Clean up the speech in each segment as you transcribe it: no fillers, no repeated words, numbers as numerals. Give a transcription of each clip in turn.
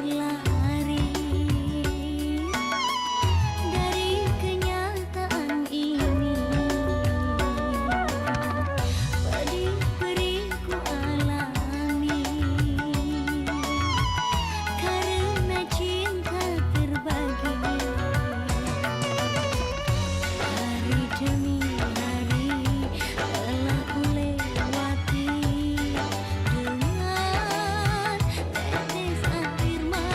berlari dari kenyataan ini. Pedih-pedih ku alami karena cinta terbagi. Hari demi hari telah ku lewati dengan tetes air mata.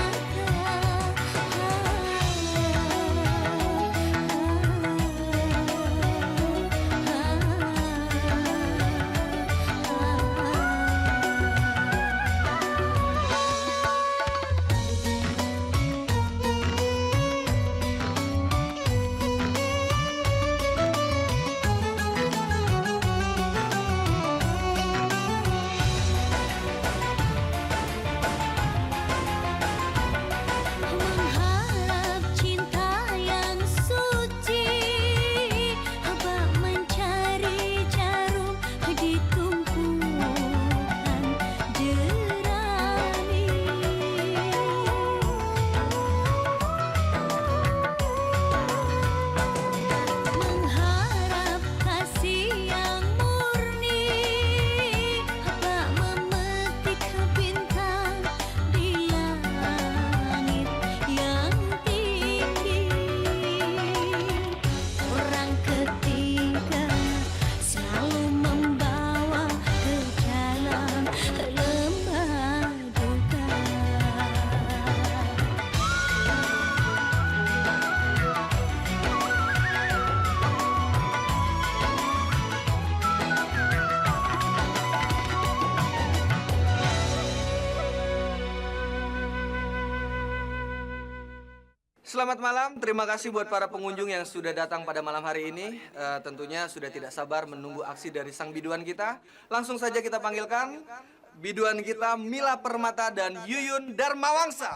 Mengharap cinta yang suci, haba mencari jarum di tumpuan jerami. Mengharap kasih yang murni, haba memetik bintang di langit yang tinggi. Orang ketiga selalu membawa ke dalam lembah duka. Selamat malam, terima kasih buat para pengunjung yang sudah datang pada malam hari ini. Tentunya sudah tidak sabar menunggu aksi dari sang biduan kita. Langsung saja kita panggilkan biduan kita Mila Permata dan Yuyun Darmawangsa.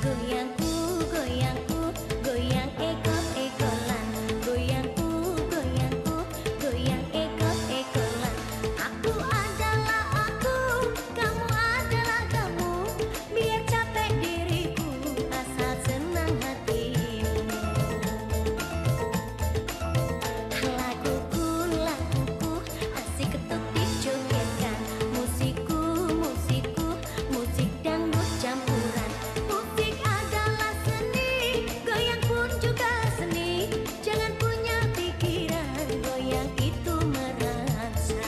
Goyangku, goyangku, goyang ekor-ekoran. Goyangku, goyangku, goyang ekor-ekoran. Aku adalah aku, kamu adalah kamu. Biar capek diriku, asal senang hatimu. Laguku, laguku, asik ketuk dijogetkan. Musikku, musikku, musik dangdut campuran. Musik adalah seni, goyang pun juga seni. Jangan punya pikiran, goyang itu merasa.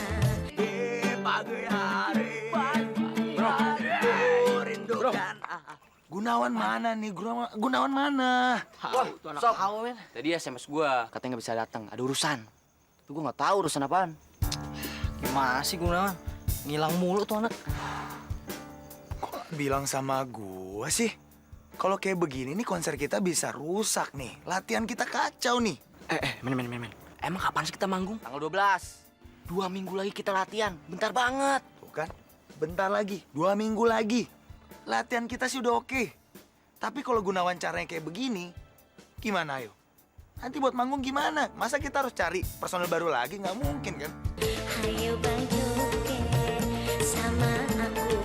Gunawan mana nih? Gunawan mana? Wah, tuh anak kau, men. Tadi SMS gua, katanya nggak bisa datang, ada urusan. Tuh gua nggak tahu urusan apaan. Gimana sih Gunawan? Ngilang mulu tuh anak. Kok bilang sama gua sih? Kalau kayak begini nih konser kita bisa rusak nih. Latihan kita kacau nih. Men. Emang kapan sih kita manggung? Tanggal 12. 2 minggu lagi kita latihan, bentar banget. Tuh kan? Bentar lagi, 2 minggu lagi. Latihan kita sih udah oke. Tapi kalau Gunawan caranya kayak begini, gimana ayo? Nanti buat manggung gimana? Masa kita harus cari personel baru lagi? Nggak mungkin kan? Hayo Bang joget sama aku.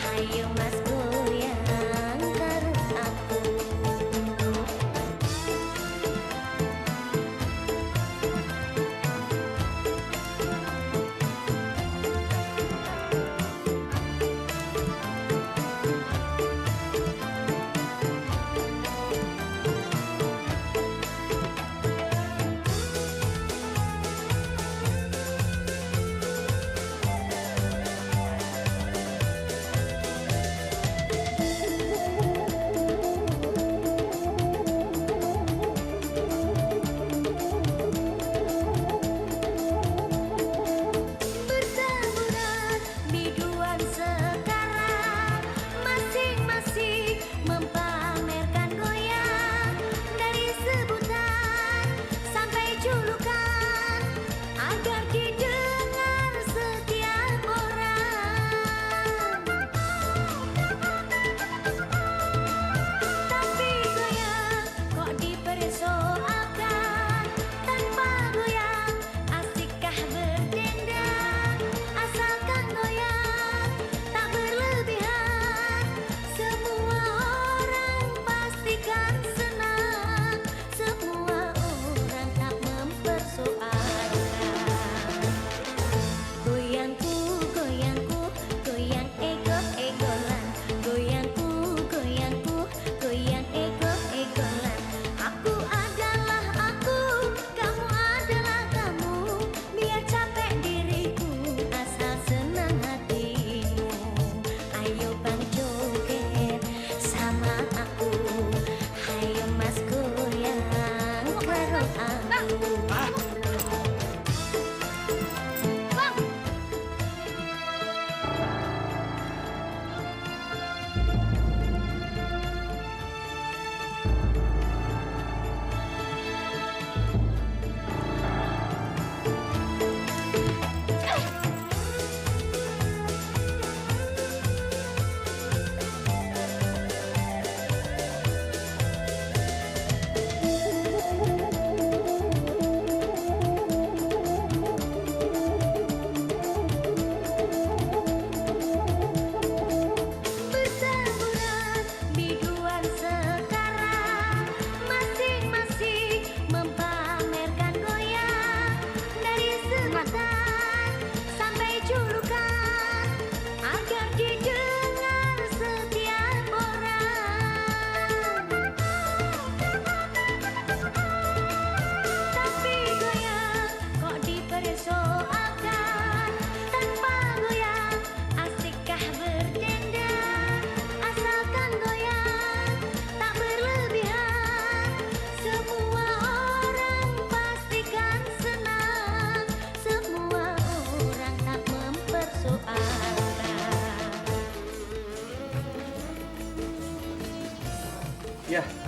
Hayo Mas goyang terus aku.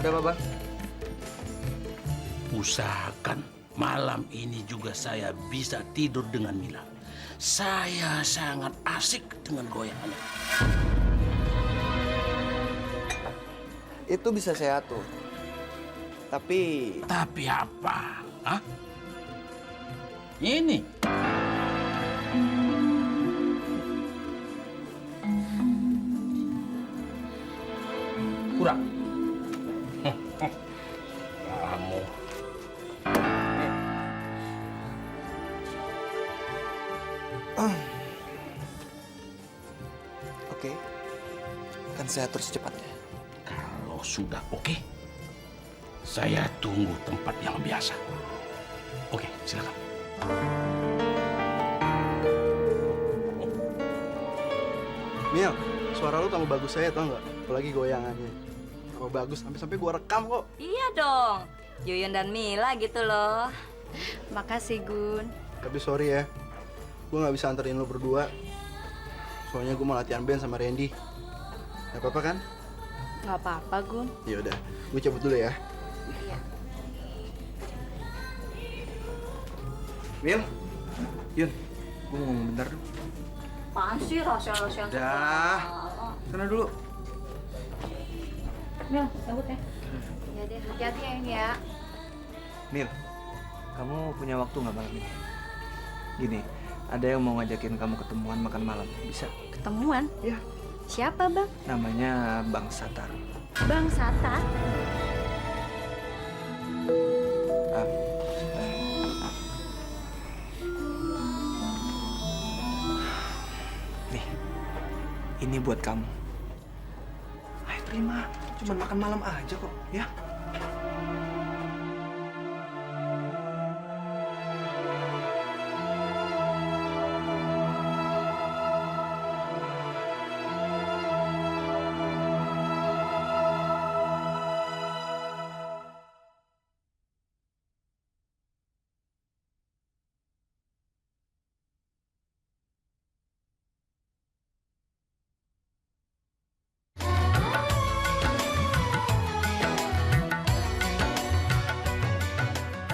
Udah apa, Bang? Usahakan malam ini juga saya bisa tidur dengan Mila. Saya sangat asik dengan goyangannya. Itu bisa saya atur. Tapi Tapi apa? Hah? Ini. Kurang. Kamu. oke. Akan saya atur secepatnya. Kalau sudah oke, saya tunggu tempat yang biasa. Oke, silakan. Mil, suara lu tambah bagus saya tau nggak? Apalagi goyangannya. Tambah bagus, sampai-sampai gua rekam kok. Iya dong, Yuyun dan Mila gitu loh. Makasih Gun. Tapi sorry ya, gua nggak bisa anterin lu berdua. Soalnya gua mau latihan band sama Randy. Gak apa-apa kan? Nggak apa-apa Gun. Ya udah, gua cabut dulu ya. Iya. Mil, Yun, gue mau ngomong bentar dulu. Apaan sih rahasia-rahasia? Dah, sana dulu. Mil, cabut ya. Ya deh, hati-hati ya ini ya. Mil, kamu punya waktu nggak malam ini? Gini, ada yang mau ngajakin kamu ketemuan makan malam. Bisa? Ketemuan? Iya. Siapa Bang? Namanya Bang Satar. Bang Satar? Ah, nih, ini buat kamu. Ayo terima, cuma makan malam aja kok, ya.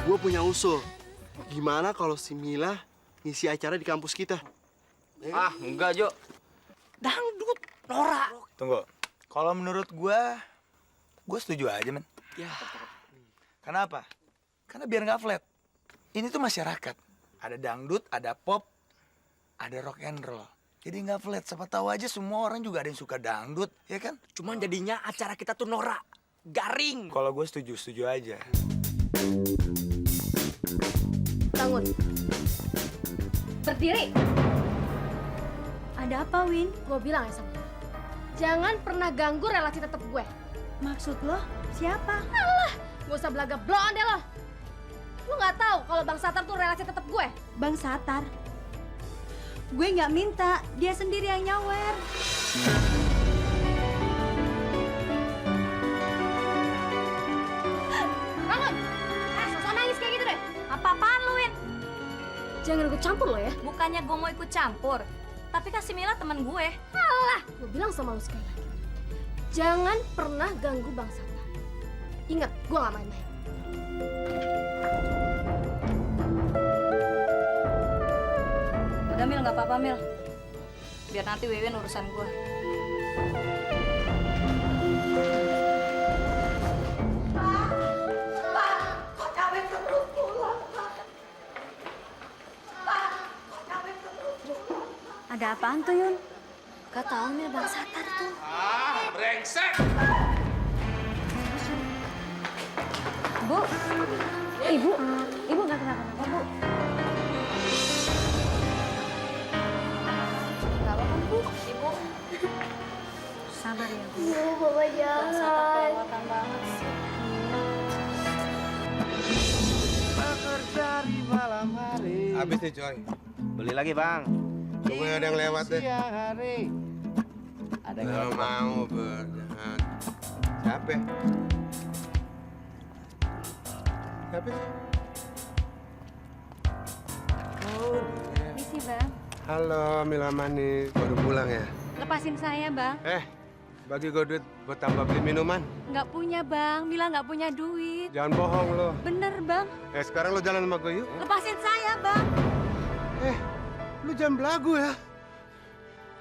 Gua punya usul. Gimana kalau si Mila ngisi acara di kampus kita? Ah, enggak, Jo. Dangdut, norak. Tunggu. Kalau menurut gua setuju aja, men. Ya. Kenapa? Karena biar nggak flat. Ini tuh masyarakat. Ada dangdut, ada pop, ada rock and roll. Jadi nggak flat. Siapa tahu aja semua orang juga ada yang suka dangdut, ya kan? Cuman jadinya acara kita tuh norak. Garing. Kalau gue setuju aja. Bangun. Berdiri. Ada apa, Win? Gue bilang ya sama lo. Jangan pernah ganggu relasi tetap gue. Maksud lo? Siapa? Alah, gak usah belaga bloon deh lo. Lo nggak tahu kalau Bang Satar tuh relasi tetap gue. Bang Satar? Gue nggak minta, dia sendiri yang nyawer. Bangun. Sosok nangis kayak gitu deh. Apa-apaan lu, Win? Jangan gue campur lo ya. Bukannya gue mau ikut campur, tapi kasih Mila teman gue. Alah, gue bilang sama lo sekali lagi. Jangan pernah ganggu Bang Satar. Ingat, gue nggak main-main. Udah Mil, nggak apa-apa Mil. Biar nanti Wiwin urusan gue. Ada apaan tuh, Yun? Gak tau Mil, Bang Satar tuh. Ah, brengsek! Bu, ibu nggak kenapa-napa, Bu. Gak apa-apa, Bu. Ibu. Sabar ya, Bu. Bu, Bapak Bang Satar jangan. kelewatan banget sih. Habis nih coy. Beli lagi bang. Coba ada yang lewat deh. Ada yang lewat. Mau berjalan. Siapa? Siapa sih? Oh, dia. Misi, Bang. Halo Mila Manis. Baru pulang ya? Lepasin saya, Bang. bagi gue duit buat tambah beli minuman. Nggak punya, Bang. Mila nggak punya duit. Jangan bohong lo. Bener, Bang. Sekarang lo jalan sama gue yuk. Lepasin saya, Bang. Lu jangan belagu ya.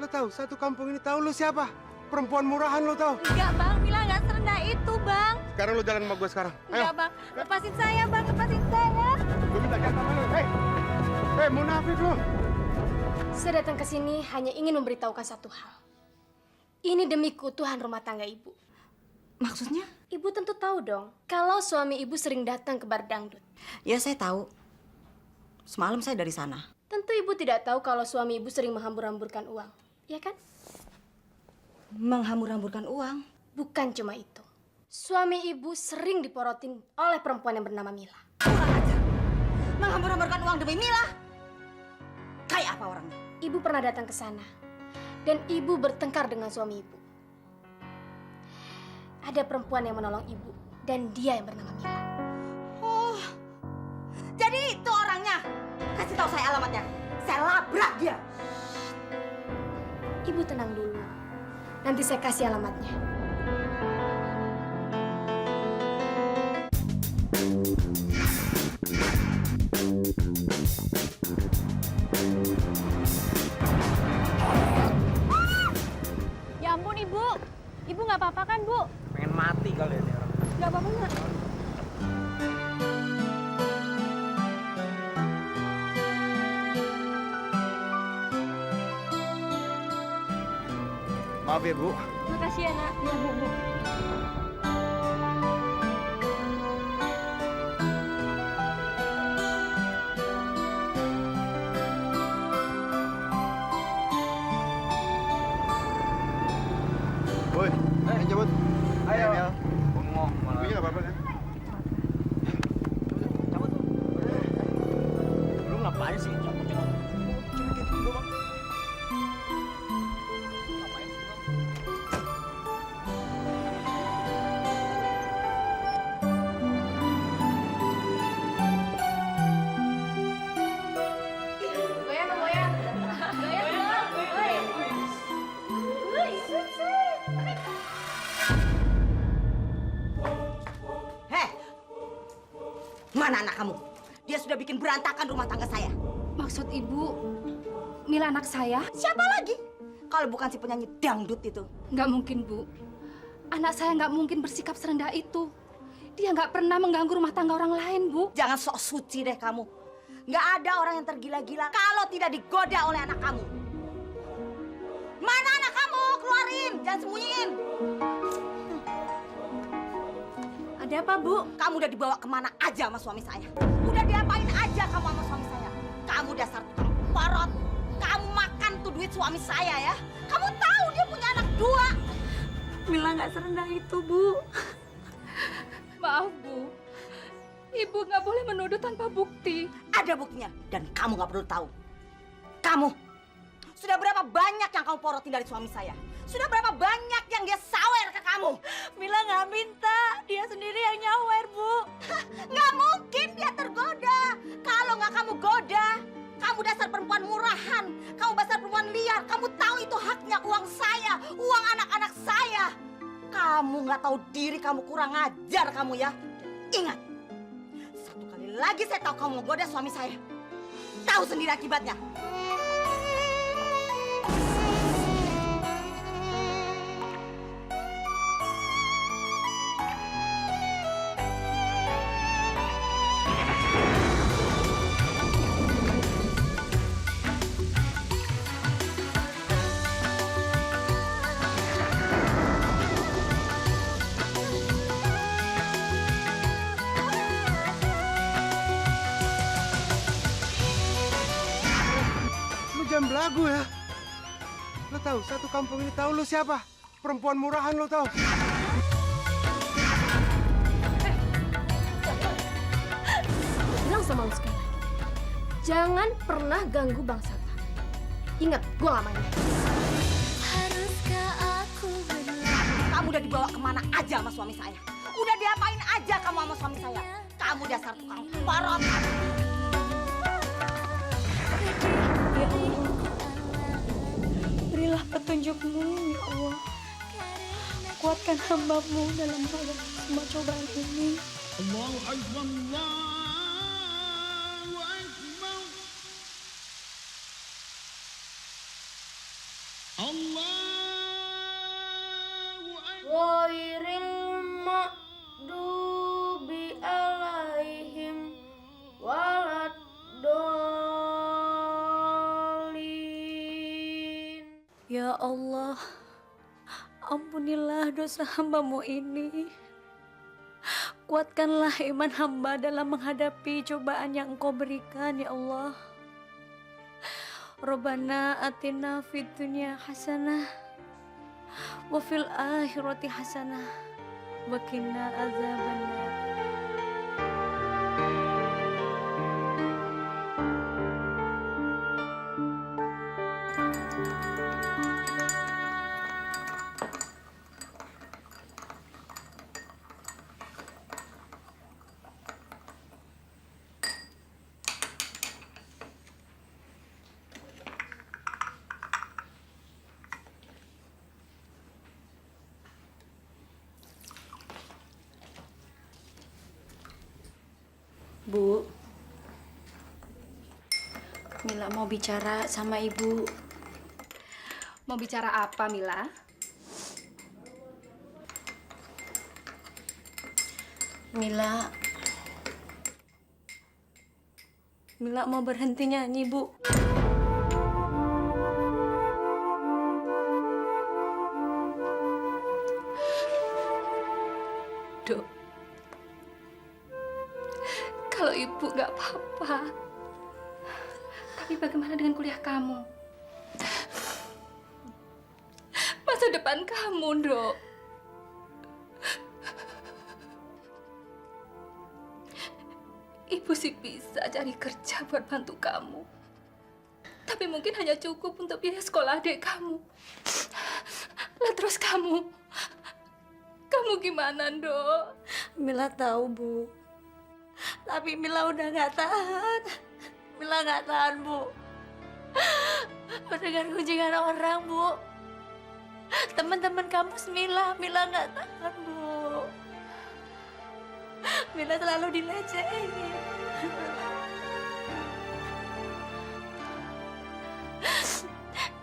Lo tahu satu kampung ini tahu lo siapa? Perempuan murahan lo tahu. Enggak, Bang. Mila nggak serendah itu, Bang. Sekarang lo jalan sama gue sekarang. Ayo. Enggak, Bang. Lepasin saya, Bang. Lepasin saya. Gue minta jangan sama lo. Hei, munafik lo. Saya datang ke sini hanya ingin memberitahukan satu hal. Ini demi keutuhan rumah tangga ibu. Maksudnya? Ibu tentu tahu dong, kalau suami ibu sering datang ke bar dangdut. Ya, saya tahu. Semalam saya dari sana. Tentu ibu tidak tahu kalau suami ibu sering menghambur-hamburkan uang, ya kan? Menghambur-hamburkan uang? Bukan cuma itu. Suami ibu sering diporotin oleh perempuan yang bernama Mila. Kurang ajar. Menghambur-hamburkan uang demi Mila? Kayak apa orangnya? Ibu pernah datang ke sana. Dan ibu bertengkar dengan suami ibu. Ada perempuan yang menolong ibu. Dan dia yang bernama Mila. Oh, jadi itu orangnya. Kasih tahu saya alamatnya. Saya labrak dia. Ibu tenang dulu. Nanti saya kasih alamatnya. Ya ampun, Ibu. Ibu nggak apa-apa kan, Bu? Pengen mati kali ini orang. Nggak apa-apa nggak? Maaf ya, Bu. Makasih ya, Nak. Ya, Bu. Boy, ayo cabut. Ayo. Mel. Bengong malah. Gue nggak apa-apa kan? Cabut. Lu ngapain sih? Cabut. Ngapain sih, Bang? Goyang, goyang. Goyang, goyang. Heh, mana anak kamu? Dia sudah bikin berantakan rumah tangga saya. Maksud Ibu, Mila anak saya? Siapa lagi? Kalau bukan si penyanyi dangdut itu. Nggak mungkin, Bu. Anak saya nggak mungkin bersikap serendah itu. Dia nggak pernah mengganggu rumah tangga orang lain, Bu. Jangan sok suci deh kamu. Nggak ada orang yang tergila-gila kalau tidak digoda oleh anak kamu. Mana anak kamu? Keluarin, jangan sembunyiin. Ada apa, Bu? Kamu udah dibawa kemana aja sama suami saya? Udah diapain aja kamu sama suami saya? Kamu dasar tukang porot. Kamu makan tuh duit suami saya ya. Kamu tahu dia punya anak 2. Mila nggak serendah itu, Bu. Maaf, Bu. Ibu nggak boleh menuduh tanpa bukti. Ada buktinya dan kamu nggak perlu tahu. Kamu sudah berapa banyak yang kamu porotin dari suami saya? Sudah berapa banyak yang dia sawer ke kamu? Mila nggak minta. Dia sendiri yang nyawer, Bu. Nggak mungkin dia tergoda. Kalau nggak kamu goda, kamu dasar perempuan murahan. Kamu dasar perempuan liar. Kamu tahu itu haknya uang saya, uang anak-anak saya. Kamu nggak tahu diri, kamu kurang ajar kamu ya. Ingat, satu kali lagi saya tahu kamu menggoda suami saya. Tahu sendiri akibatnya. Lu jangan belagu ya. Lo tahu satu kampung ini tahu lo siapa? Perempuan murahan lo tahu. Bilang sama lu sekali lagi. Jangan pernah ganggu Bang Sata. Ingat, gua gak main. Haruskah aku Kamu udah dibawa kemana aja sama suami saya? Udah diapain aja kamu sama suami saya? Kamu dasar tukang porot. Ya Allah. Berilah petunjukmu, ya Allah. Kuatkan hamba-Mu dalam menghadapi semua cobaan ini. Allahu Akbar, Allahu Akbar. Allahu Akbar. Ghairil maghdubi alaihim waladdallin. Ya Allah, ampunilah dosa hamba-Mu ini. Kuatkanlah iman hamba dalam menghadapi cobaan yang Engkau berikan, ya Allah. Rabbana atina fid dunya hasanah wa fil akhirati hasanah wa qina azabannar. Bu, Mila mau bicara sama Ibu. Mau bicara apa, Mila? Mila mau berhenti nyanyi, Bu. Dok, kalau Ibu nggak apa-apa, Tapi bagaimana dengan kuliah kamu? Masa depan kamu, Dok. Ibu sih bisa cari kerja buat bantu kamu. Tapi mungkin hanya cukup untuk biaya sekolah adik kamu. Lah terus kamu gimana, Dok? Mila tahu, Bu. Tapi Mila udah nggak tahan. Mila nggak tahan, Bu. Mendengar kunjungan orang, Bu. Teman-teman kampus Mila nggak tahan, Bu. Mila selalu dilecehin.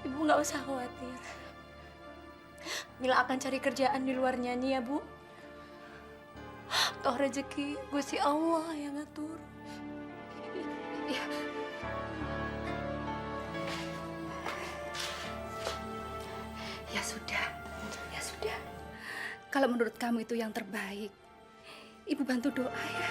Ibu nggak usah khawatir. Mila akan cari kerjaan di luar nyanyi ya, Bu. Toh rezeki Gusti Allah yang ngatur. Iya. Ya sudah. Kalau menurut kamu itu yang terbaik, Ibu bantu doa ya.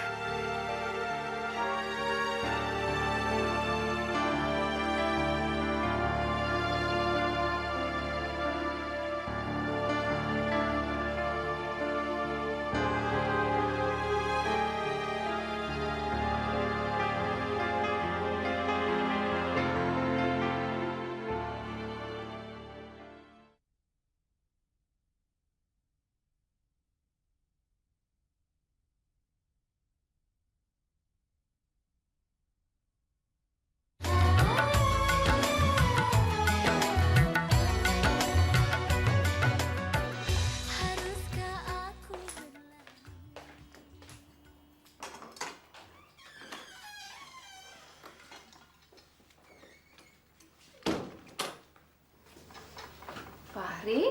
Fahri,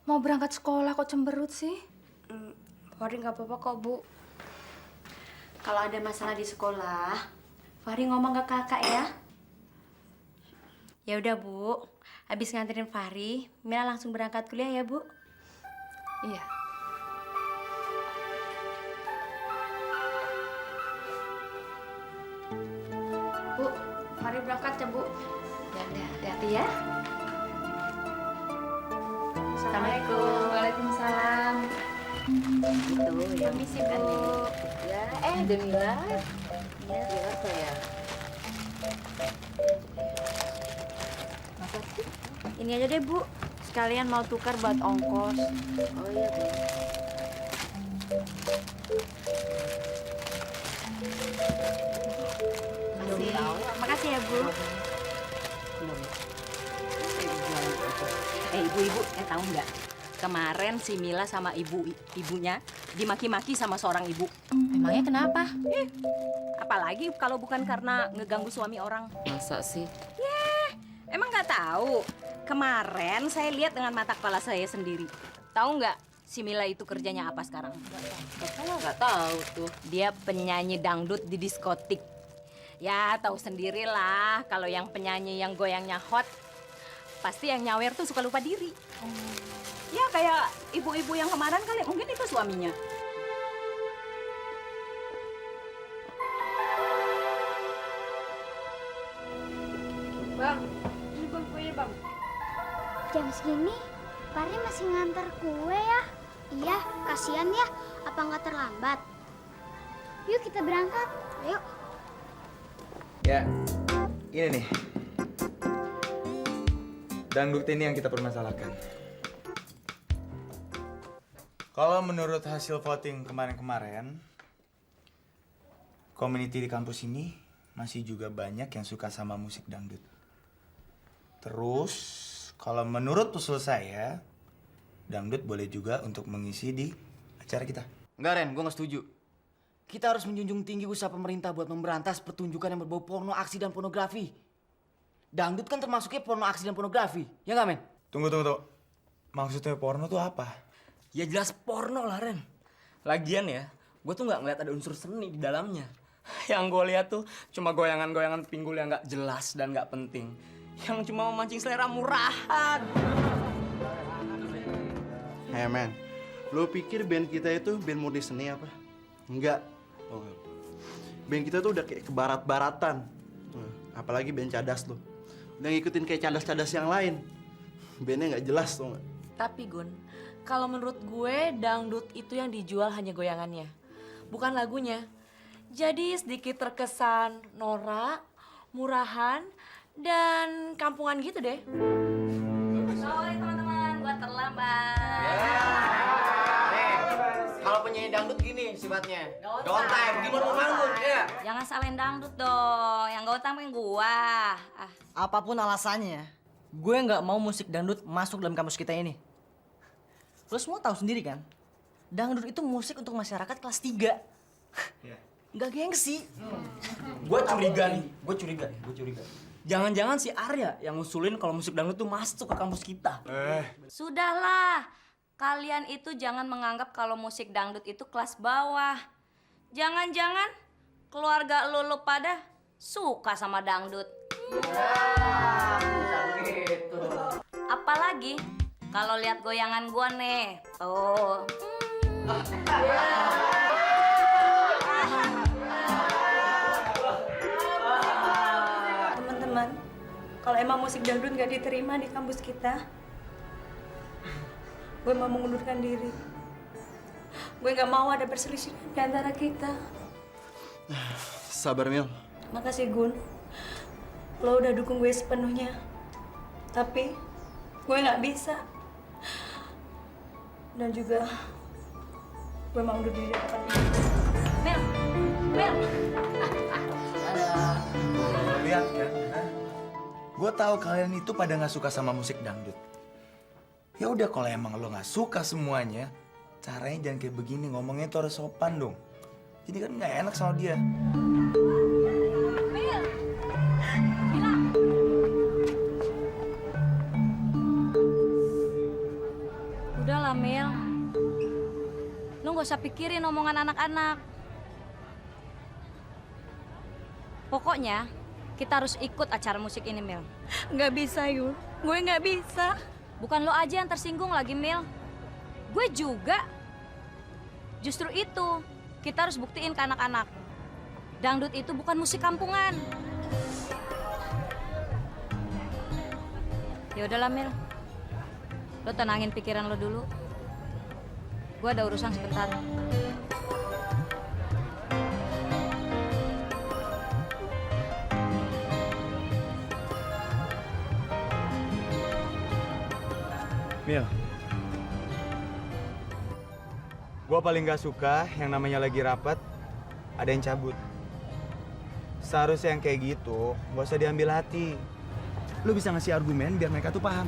mau berangkat sekolah kok cemberut sih? Fahri nggak apa-apa kok, Bu. Kalau ada masalah di sekolah, Fahri ngomong ke kakak ya. Ya udah, Bu. Habis nganterin Fahri, Mila langsung berangkat kuliah ya, Bu. Iya. Bu, Fahri berangkat ya, Bu. Ya udah, hati-hati ya. Assalamualaikum. Waalaikumsalam. Gitu ya. Permisi, Bu. Ya, Demila. Ya, apa ya? Ini aja deh, Bu. Sekalian mau tukar buat ongkos. Oh iya, Bu. Makasih ya, Bu. Ibu-ibu, tahu nggak? Kemarin si Mila sama ibunya dimaki-maki sama seorang ibu. Emangnya kenapa? Apalagi kalau bukan karena ngeganggu suami orang. Masa sih? Emang nggak tahu? Kemarin saya lihat dengan mata kepala saya sendiri. Tahu nggak si Mila itu kerjanya apa sekarang? Nggak tahu tuh. Dia penyanyi dangdut di diskotik. Ya tahu sendirilah kalau yang penyanyi yang goyangnya hot, pasti yang nyawer tuh suka lupa diri. Ya kayak ibu-ibu yang kemarin kali, mungkin itu suaminya. Bang, ini bang kuenya bang. Jam segini, Pari masih ngantar kue ya? Iya, kasihan ya. Apa nggak terlambat? Yuk kita berangkat. Ayo. Ya, ini nih. Dangdut ini yang kita permasalahkan. Kalau menurut hasil voting kemarin-kemarin, community di kampus ini masih juga banyak yang suka sama musik dangdut. Terus, kalau menurut usul saya, dangdut boleh juga untuk mengisi di acara kita. Enggak, Ren, gue nggak setuju. Kita harus menjunjung tinggi usaha pemerintah buat memberantas pertunjukan yang berbau porno, aksi, dan pornografi. Dangdut kan termasuknya porno, aksi, dan pornografi. Ya nggak, men? Tunggu. Maksudnya porno tuh apa? Ya jelas porno lah, Ren. Lagian ya, gue tuh nggak ngeliat ada unsur seni di dalamnya. Yang gue lihat tuh cuma goyangan-goyangan pinggul yang nggak jelas dan nggak penting. Yang cuma memancing selera murahan. Hey man, lo pikir band kita itu band murni seni apa? Enggak. Oh, band kita tuh udah kayak kebarat-baratan. Apalagi band cadas lo. Udah ngikutin kayak cadas-cadas yang lain. Bandnya nggak jelas tuh nggak. Tapi Gun, kalau menurut gue dangdut itu yang dijual hanya goyangannya, bukan lagunya. Jadi sedikit terkesan norak, murahan, dan kampungan gitu deh. Sorry teman-teman, gue terlambat. Kalau penyanyi dangdut gini sifatnya. Don't time, gimana mau manggung, ya? Jangan salahin dangdut dong, yang gak utang pengen gua. Apapun alasannya, gue nggak mau musik dangdut masuk dalam kampus kita ini. Lo semua tahu sendiri kan, dangdut itu musik untuk masyarakat kelas 3. Nggak gengsi. Gue curiga nih, gue curiga. Jangan-jangan si Arya yang ngusulin kalau musik dangdut tuh masuk ke kampus kita. Sudahlah, kalian itu jangan menganggap kalau musik dangdut itu kelas bawah. Jangan-jangan keluarga lo pada suka sama dangdut. Apalagi kalau lihat goyangan gua nih, tuh. Teman-teman, kalau emang musik dangdut nggak diterima di kampus kita, gue mau mengundurkan diri. Gue nggak mau ada perselisihan di antara kita. Sabar Mil. Makasih Gun, lo udah dukung gue sepenuhnya. Tapi gue nggak bisa. Dan juga gue mau undur diri dari tempat ini. Mel. Lihat kan? Gue tahu kalian itu pada nggak suka sama musik dangdut. Ya udah kalau emang lo nggak suka semuanya, caranya jangan kayak begini, ngomongnya tuh harus sopan dong. Jadi kan nggak enak sama dia. Udahlah Mil, lu gak usah pikirin omongan anak-anak. Pokoknya kita harus ikut acara musik ini Mil. Nggak bisa Yul, gue nggak bisa. Bukan lo aja yang tersinggung lagi Mil, gue juga. Justru itu kita harus buktiin ke anak-anak, dangdut itu bukan musik kampungan. Ya udahlah Mil, lo tenangin pikiran lo dulu. Gue ada urusan sebentar. Mil, gue paling gak suka yang namanya lagi rapat, ada yang cabut. Seharusnya yang kayak gitu, gak usah diambil hati. Lu bisa ngasih argumen biar mereka tuh paham.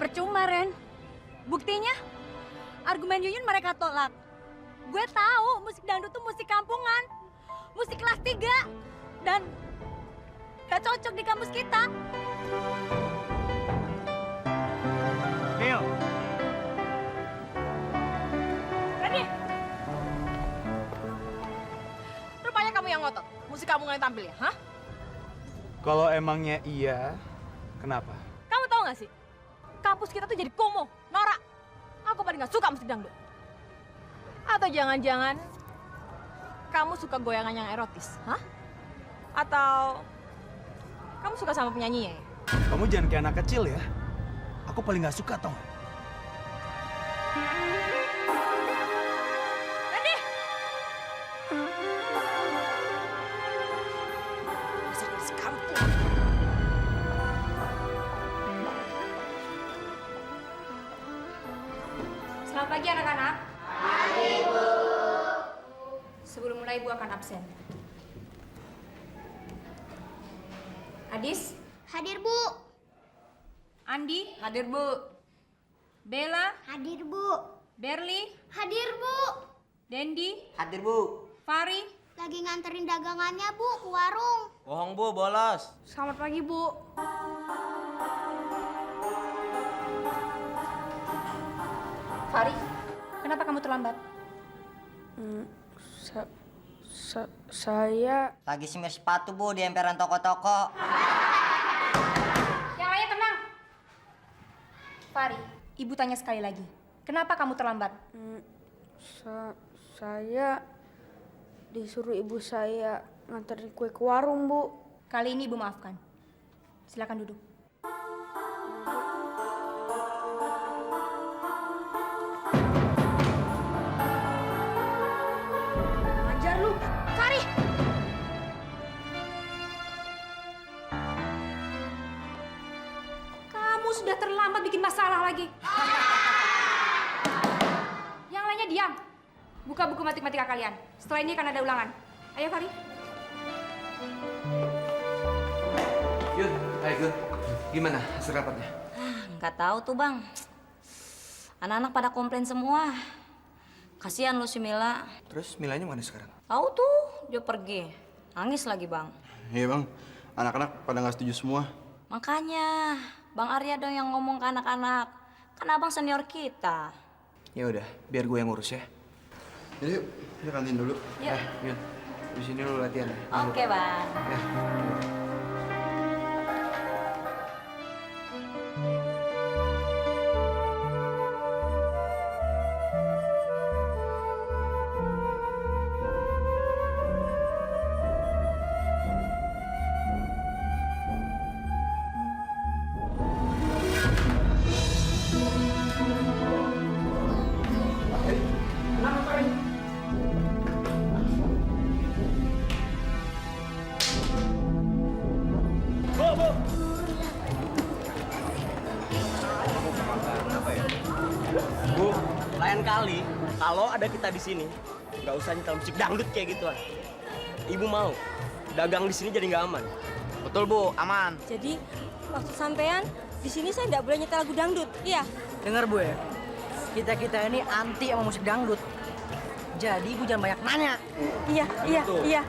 Percuma, Ren. Buktinya, argumen Yuyun mereka tolak. Gue tahu musik dangdut tuh musik kampungan. Musik kelas 3. Dan gak cocok di kampus kita. Neo. Ready? Rupanya kamu yang ngotot. Musik kamu yang tampil ya, hah? Kalau emangnya iya, kenapa? Kamu tahu gak sih? Kampus kita tuh jadi kumuh, norak. Aku paling gak suka musik dangdut. Atau jangan-jangan kamu suka goyangan yang erotis, hah? Atau kamu suka sama penyanyinya ya? Kamu jangan kayak anak kecil ya. Aku paling gak suka tau gak? Ready? Dasar gadis kampung. Selamat pagi anak-anak. Pagi, Bu. Sebelum mulai Ibu akan absen. Adis? Hadir, Bu. Andi? Hadir, Bu. Bella? Hadir, Bu. Berli? Hadir, Bu. Dendi? Hadir, Bu. Fari? Lagi nganterin dagangannya, Bu, ke warung. Bohong, Bu, bolos. Selamat pagi, Bu. Fari, kenapa kamu terlambat? Saya Lagi semir sepatu, Bu, di emperan toko-toko. Yang lainnya tenang. Fari, Ibu tanya sekali lagi. Kenapa kamu terlambat? saya disuruh ibu saya nganterin kue ke warung, Bu. Kali ini Ibu maafkan. Silakan duduk. Ajar lu, Fari. Kamu sudah terlambat bikin masalah lagi. Yang lainnya diam. Buka buku matematika kalian. Setelah ini akan ada ulangan. Ayo, Fari. Yun, ayo Yun. Gimana hasil rapatnya? Nggak tahu tuh, Bang. Anak-anak pada komplain semua. Kasihan lu si Mila. Terus Milanya mana sekarang? Tahu tuh, dia pergi. Nangis lagi, Bang. Iya bang, anak-anak pada nggak setuju semua. Makanya, Bang Arya dong yang ngomong ke anak-anak. Kan abang senior kita. Ya udah, biar gue yang ngurus ya. Jadi yuk, kita kantin dulu. Yuk. Yun, di sini lu latihan. Oke, Bang. Ya. Bu, lain kali kalau ada kita di sini, nggak usah nyetel musik dangdut kayak gituan. Ibu mau dagang di sini jadi nggak aman. Betul, Bu, aman. Jadi, maksud sampean, di sini saya nggak boleh nyetel lagu dangdut, iya? Dengar Bu ya, kita ini anti sama musik dangdut. Jadi Ibu jangan banyak nanya. Iya, iya, Betul. iya.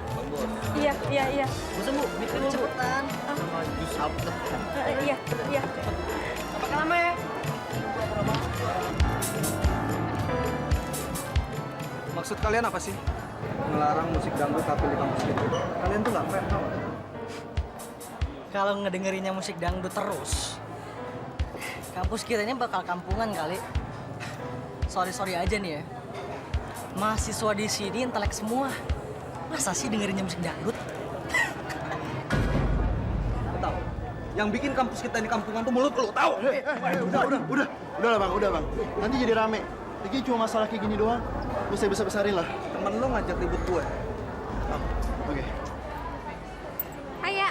Iya, iya, iya. Bosan Bu, bikin cepetan. Sama jus alpukat. Iya, iya. Pakai lama ya. Maksud kalian apa sih? Melarang musik dangdut tampil di kampus kita. Kalian tuh nggak fair, tau nggak? Kalau ngedengerinnya musik dangdut terus, kampus kita ini bakal kampungan kali. Sorry aja nih ya. Mahasiswa di sini intelek semua. Masa sih dengerinnya musik dangdut? Tahu? Yang bikin kampus kita ini kampungan tuh mulut lu, tahu? Udah lah bang, udah bang. Nanti jadi rame. Ini cuma masalah kayak gini doang. Lu saya besar-besarin lah. Temen lu ngajak ribut gue. Oke. Ayo.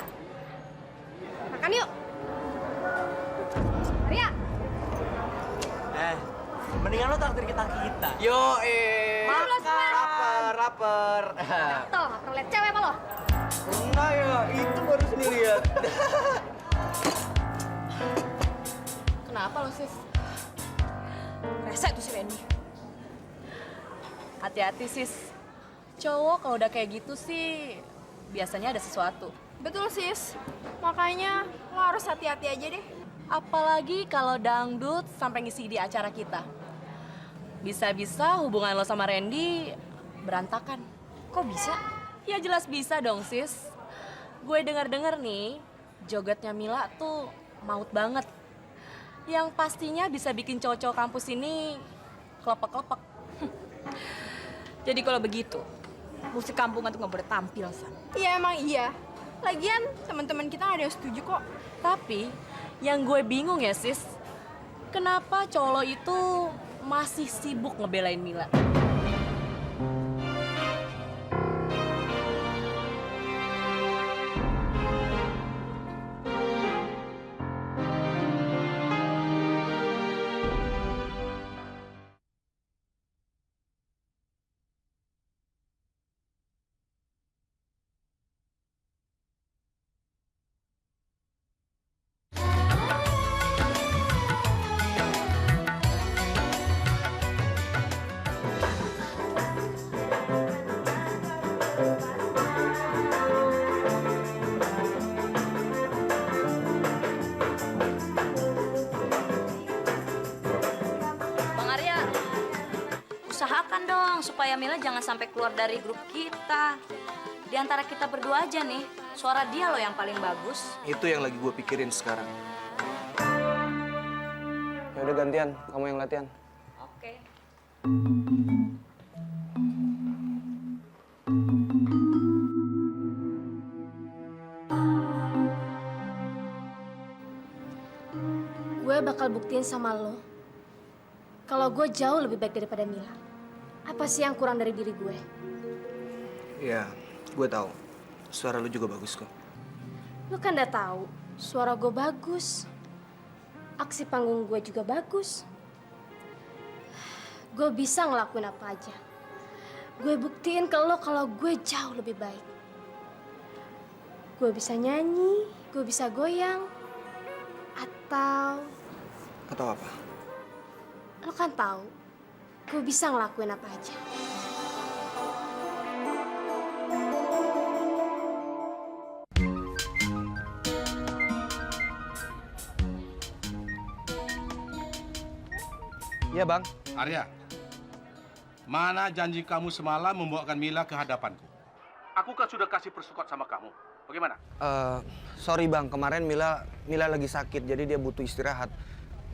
Makan yuk. Arya. Mendingan lo traktir kita. Yo, Rapper. Tuh, nggak pernah lihat cewek apa lo? Enggak ya, itu baru sendiri ya. Kenapa Kenapa lo, Sis? Rese tuh si Randy. Hati-hati, Sis. Cowok kalau udah kayak gitu sih biasanya ada sesuatu. Betul, Sis. Makanya lo harus hati-hati aja deh. Apalagi kalau dangdut sampai ngisi di acara kita. Bisa-bisa hubungan lo sama Randy berantakan. Kok bisa? Ya jelas bisa dong, Sis. Gue dengar-dengar nih, jogetnya Mila tuh maut banget. Yang pastinya bisa bikin cowok-cowok kampus ini kelepek-kelepek. Jadi kalau begitu, musik kampungan tuh nggak boleh tampil, San. Iya, emang iya. Lagian teman-teman kita nggak ada yang setuju kok. Tapi yang gue bingung ya, Sis, kenapa cowok lo itu masih sibuk ngebelain Mila? Bang Arya, usahakan dong supaya Mila jangan sampai keluar dari grup kita. Di antara kita berdua aja nih, suara dia loh yang paling bagus. Itu yang lagi gue pikirin sekarang. Ya udah gantian, kamu yang latihan. Oke. Gue bakal buktiin sama lo kalau gue jauh lebih baik daripada Mila. Apa sih yang kurang dari diri gue? Ya, gue tahu. Suara lu juga bagus kok. Lo kan udah tahu, suara gue bagus. Aksi panggung gue juga bagus. Gue bisa ngelakuin apa aja. Gue buktiin ke lo kalau gue jauh lebih baik. Gue bisa nyanyi, gue bisa goyang. Atau apa? lo kan tahu, gue bisa ngelakuin apa aja. Iya, Bang. Arya, mana janji kamu semalam membawakan Mila ke hadapanku? Aku kan sudah kasih persukat sama kamu. Bagaimana? Sorry Bang, kemarin Mila lagi sakit, jadi dia butuh istirahat.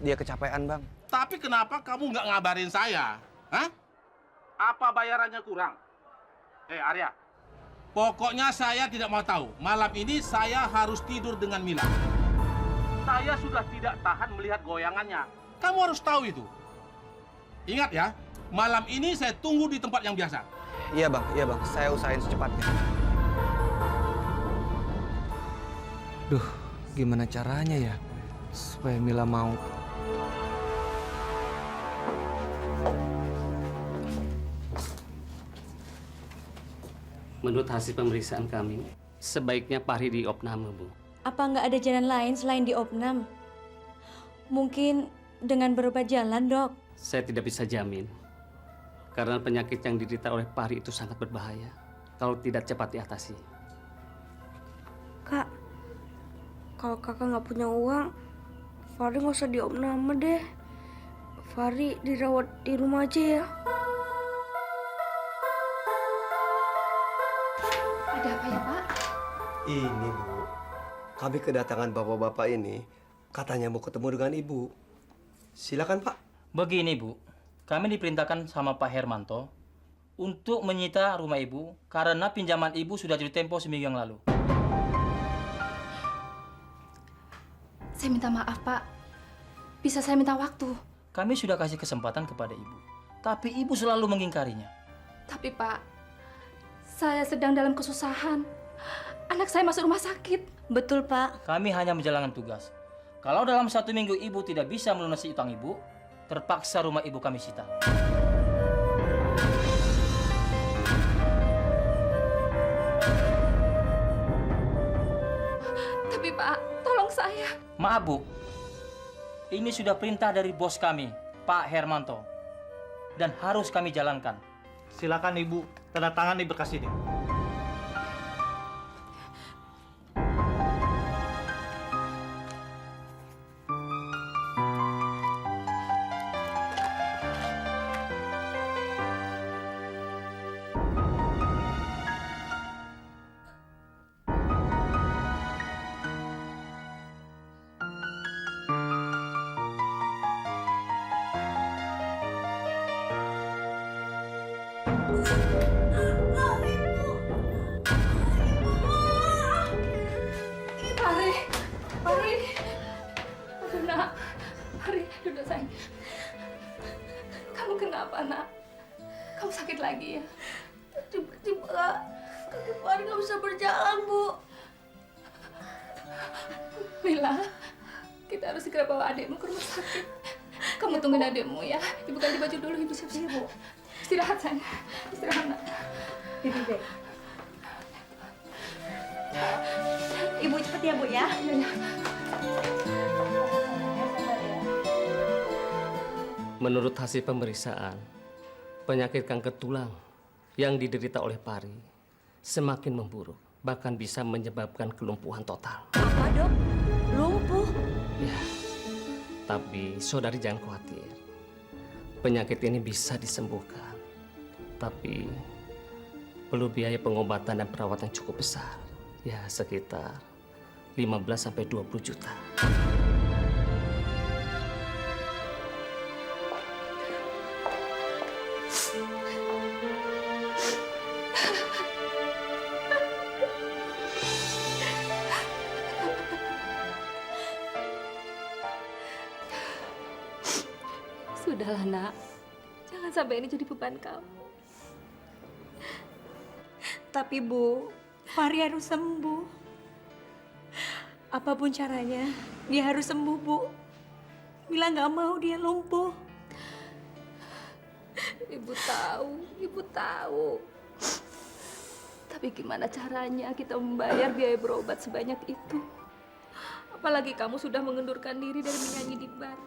Dia kecapean, Bang. Tapi kenapa kamu nggak ngabarin saya? Hah? Apa bayarannya kurang? Arya, pokoknya saya tidak mau tahu. Malam ini saya harus tidur dengan Mila. Saya sudah tidak tahan melihat goyangannya. Kamu harus tahu itu. Ingat ya, malam ini saya tunggu di tempat yang biasa. Iya Bang. Saya usahain secepatnya. Duh, gimana caranya ya supaya Mila mau? Menurut hasil pemeriksaan kami, sebaiknya Pari diopname, Bu. Apa nggak ada jalan lain selain diopnam? Mungkin dengan berobat jalan, Dok. Saya tidak bisa jamin. Karena penyakit yang diderita oleh Pari itu sangat berbahaya kalau tidak cepat diatasi. Kak, kalau kakak nggak punya uang, Fahri nggak usah diopname deh. Fahri dirawat di rumah aja ya. Ada apa ya, Pak? Ini, Bu. Kami kedatangan bapak-bapak ini katanya mau ketemu dengan Ibu. Silakan, Pak. Begini, Bu. Kami diperintahkan sama Pak Hermanto untuk menyita rumah Ibu karena pinjaman Ibu sudah jatuh tempo seminggu yang lalu. Saya minta maaf, Pak. Bisa saya minta waktu? Kami sudah kasih kesempatan kepada Ibu, tapi Ibu selalu mengingkarinya. Tapi, Pak, saya sedang dalam kesusahan. Anak saya masuk rumah sakit. Betul, Pak. Kami hanya menjalankan tugas. Kalau dalam 1 minggu Ibu tidak bisa melunasi utang Ibu, terpaksa rumah Ibu kami sita. Tapi, Pak, tolong saya. Maaf, Bu. Ini sudah perintah dari bos kami, Pak Hermanto. Dan harus kami jalankan. Silakan Ibu, tanda tangan di berkas ini. Pari, Pari. Aduh nak, Pari, duduk sayang. Kamu kenapa nak? Kamu sakit lagi ya? Tiba-tiba kaki Fahri nggak bisa berjalan, Bu. Mila, kita harus segera bawa adikmu ke rumah sakit. Kamu tungguin adikmu ya. Ibu ganti baju dulu, ibu siap-siap. Bu. Istirahat sayang, istirahat nak. Bibi baik. Ibu cepet ya, Bu ya. Menurut hasil pemeriksaan, penyakit kanker tulang yang diderita oleh Pari semakin memburuk, bahkan bisa menyebabkan kelumpuhan total. Apa, Dok? Lumpuh? Ya, tapi saudari jangan khawatir. Penyakit ini bisa disembuhkan. Tapi perlu biaya pengobatan dan perawatan cukup besar. Ya, sekitar 15-20 juta. Sudahlah nak, jangan sampai ini jadi beban kamu. Tapi Bu, Fahri harus sembuh. Apapun caranya, dia harus sembuh, Bu. Mila nggak mau dia lumpuh. Ibu tahu. Tapi gimana caranya kita membayar biaya berobat sebanyak itu? Apalagi kamu sudah mengundurkan diri dari menyanyi di bar.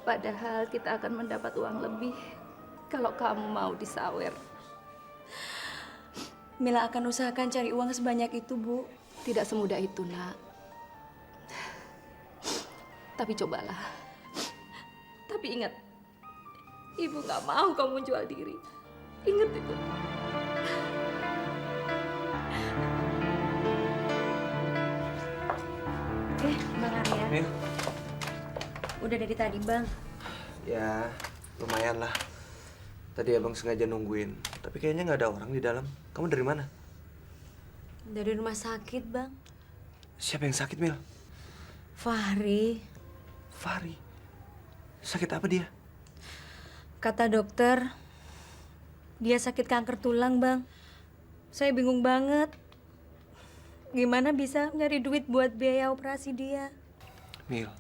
Padahal kita akan mendapat uang lebih kalau kamu mau disawer. Mila akan usahakan cari uang sebanyak itu, Bu. Tidak semudah itu, nak. Tapi cobalah. Tapi ingat, Ibu nggak mau kamu menjual diri. Ingat itu. Bang Arya. Mil. Udah dari tadi, Bang. Ya, lumayan lah. Tadi abang sengaja nungguin, tapi kayaknya nggak ada orang di dalam. Kamu dari mana? Dari rumah sakit, Bang. Siapa yang sakit, Mil? Fahri. Fahri? Sakit apa dia? Kata dokter, dia sakit kanker tulang, Bang. Saya bingung banget. Gimana bisa nyari duit buat biaya operasi dia? Mil,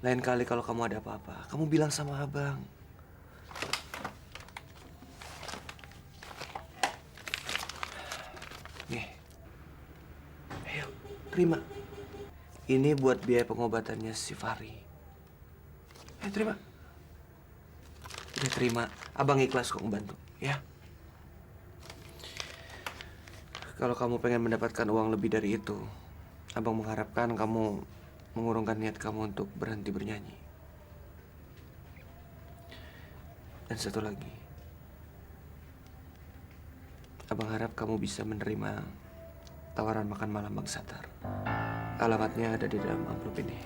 lain kali kalau kamu ada apa-apa, kamu bilang sama abang. Nih, ayo, terima. Ini buat biaya pengobatannya si Fahri. Ayo, terima. Udah terima, abang ikhlas kok membantu, ya. Kalau kamu pengen mendapatkan uang lebih dari itu, abang mengharapkan kamu mengurungkan niat kamu untuk berhenti bernyanyi. Dan satu lagi, abang harap kamu bisa menerima tawaran makan malam Bang Satar. Alamatnya ada di dalam amplop ini.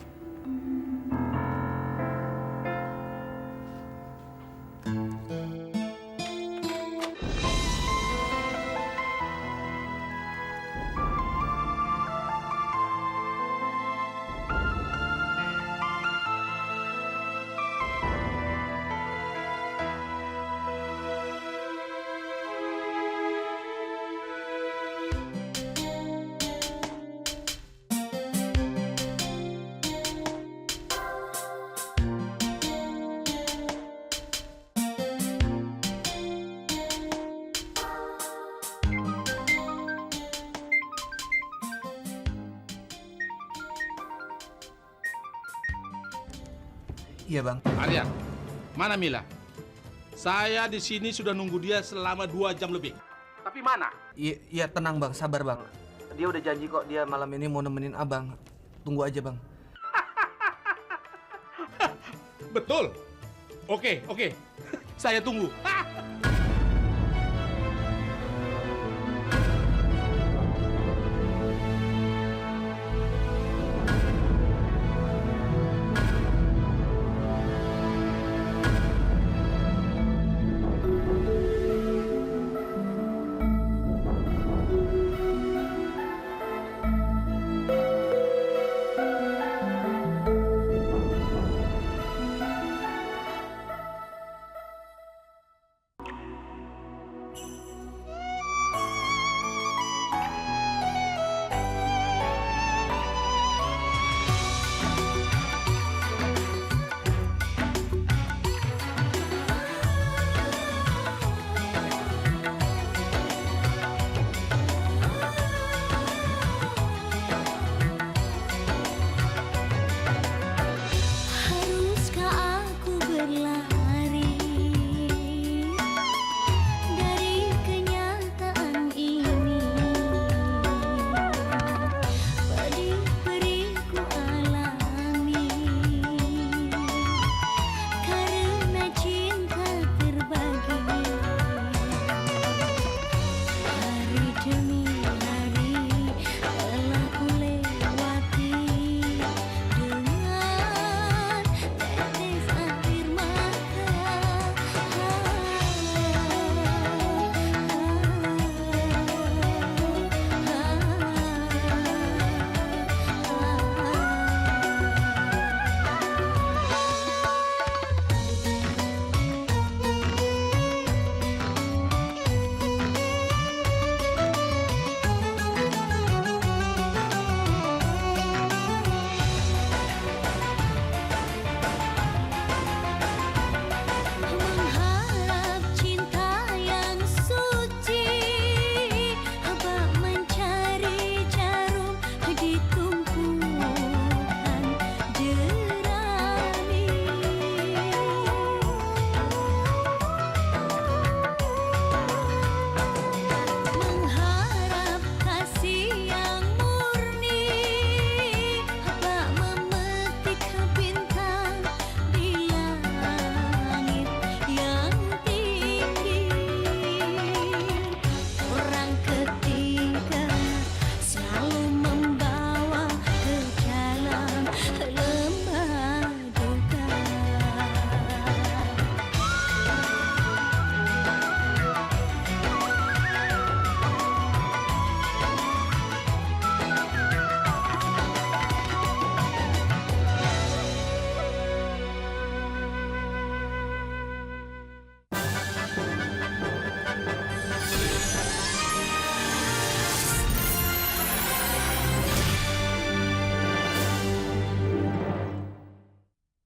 Iya, Bang. Arya, mana Mila? Saya di sini sudah nunggu dia selama 2 jam lebih. Tapi mana? Iya, tenang Bang, sabar Bang. Dia udah janji kok dia malam ini mau nemenin Abang. Tunggu aja Bang. Betul. Oke. Saya tunggu.